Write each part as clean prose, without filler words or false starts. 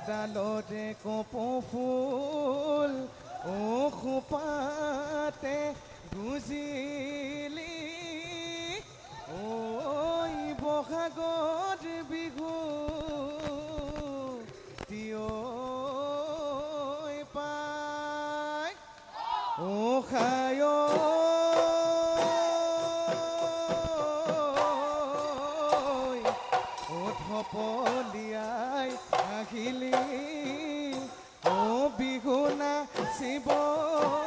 ডালতে কপৌ ফুল খোপাতে গুজিলি ঐ বহাগত বিহু তিয়ৈ পাই খায় থপলিয়াই আহিলি বিহু নাচিবলৈ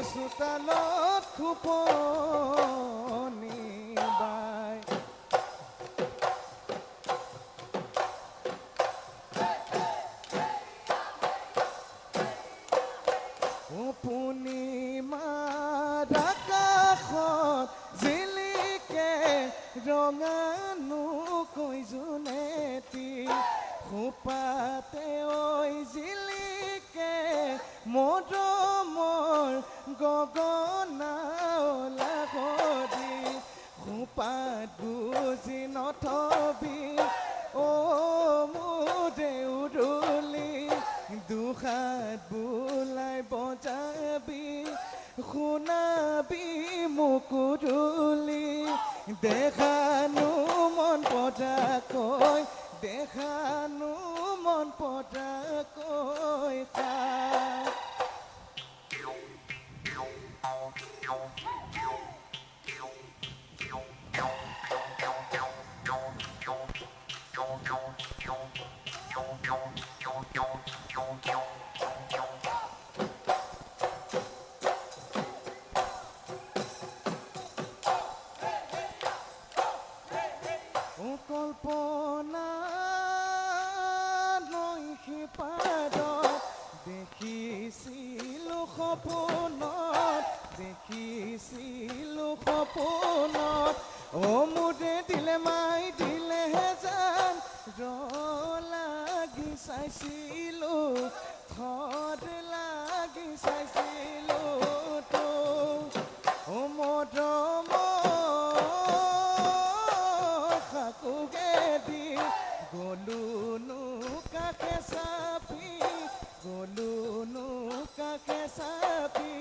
চোতালত খোপনি বাই পূৰ্ণিমাৰ আকাশত জিলিকে ৰঙানো কৈজোনেতি খোপাতে ঐ জিলিকে মৰমৰ গগনা লাগি খোপাত গুজি নথবি মোৰ দেউৰুলি দুহাত বোলাই বজাবি শুনাবি মুকুৰুলি দেখানো মন পতাকৈ দেখানো মন পতাকৈ কল্পনা নৈশি পাদত দেখিছিলোঁ সপোনত দেখিছিলোঁ সপোনত মোৰে দিলে মাই দিলেহে জান লাগি চাইছিলোঁ থত লাগি চাইছিলোঁ তো মৰম সাকুগেদি গলুনো কাকে চাপি গলুনো কাকে চাপি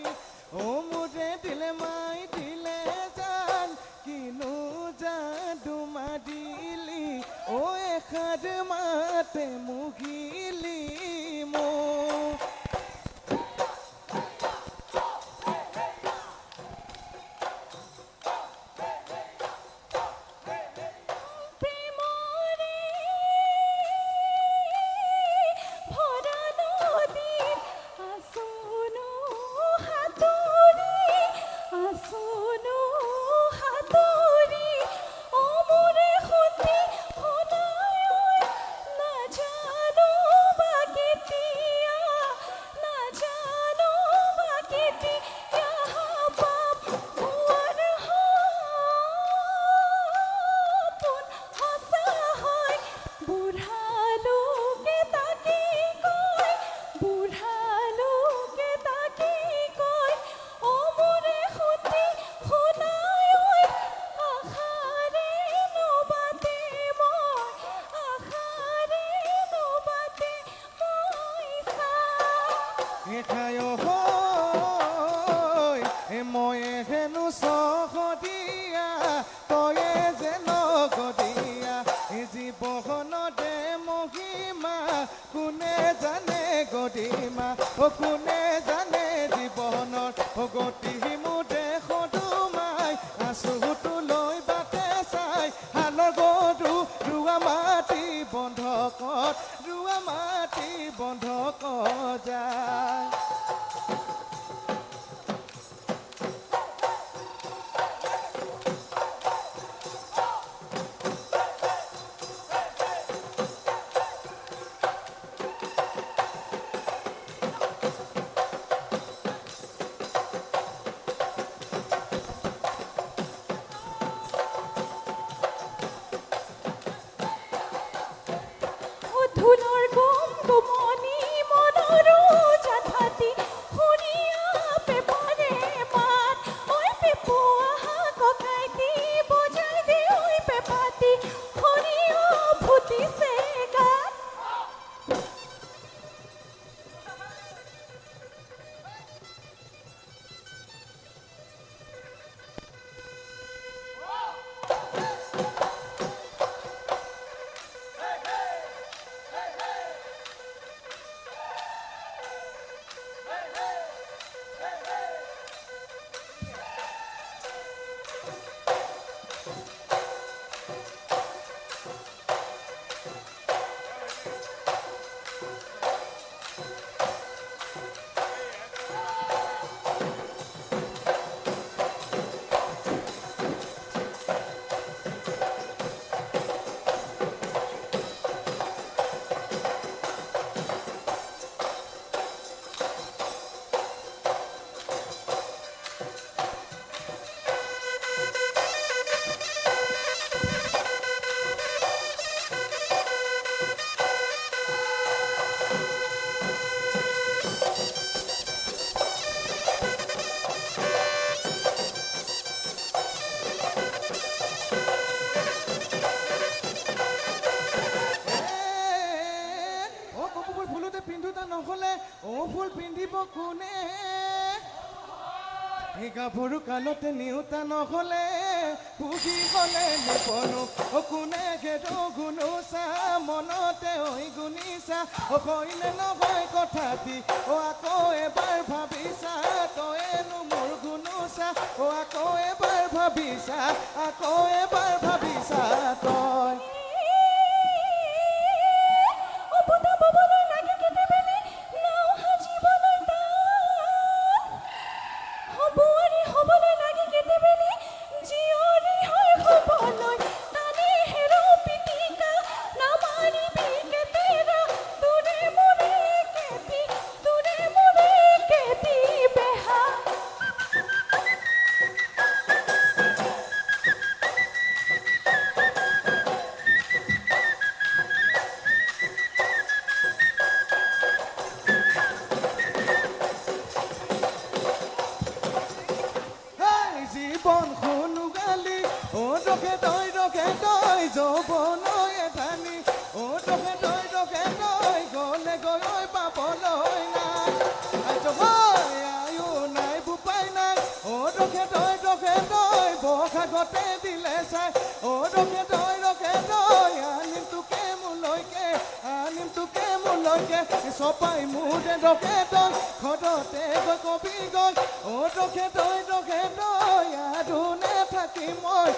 মোৰে দিলে মাই দিলে জান কিনো যাদু মাদিলি এষাৰ মাতে মুহিলি মোক মই হেনো চহদীয়া তয়ে সীমা কোনে জানে জীৱনৰ গতি মুদে সদুমাই আঁচুটো লৈ বাটে চাই হালৰ গৰু ৰুৱা মাটি বন্ধক যায় ধুলৰ গুম গুমনি মনৰো জাঠাতি শুনিয়া পেপাৰে মাত ঐ পেপুৱা ককাইতি বজাই দে ঐ পেপাতি শুনিও ফুটিছে গাত নহ'লে ফুল পিন্ধিব কোনে গাভৰু কালতে নিউতা নহ'লে পুহি গ'লে নিপনো কোনে গেৰো গুণোচা মনতে ঐ গুণিছা কইনে নহয় কথাটি আকৌ এবাৰ ভাবিছা তইনো মোৰ গুণোচা আকৌ এবাৰ ভাবিছা তই জীবন শুনো গালি ৰখে তই যৌৱনয়ে ধানি ৰখে তই গ'লে গৈ পাবলৈ নাই আয়ো নাই বোপাই নাই ৰখে তই বহাগতে দিলে চাই ৰখে তই আনিম তোকে মোলৈকে চপাই মোৰে ৰখে তই ঘৰতে গৈ কবি গৈ ৰখে তই আৰু নে থাকি মই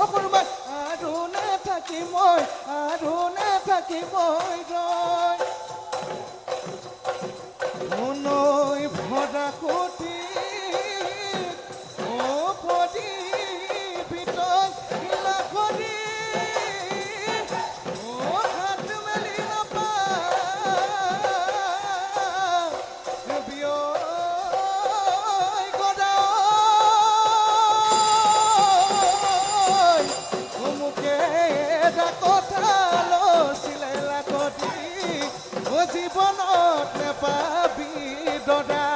কোনোবাই আৰু নে থাকি মই মনৈ ভৰা খুটি পদি ভিতৰত শিলা খৰি হাত মেলি নাপায় বিয়ৈ গদা মুখে এটা কথা লৈছিলে লাকতি জীৱনত নেপাবি দদা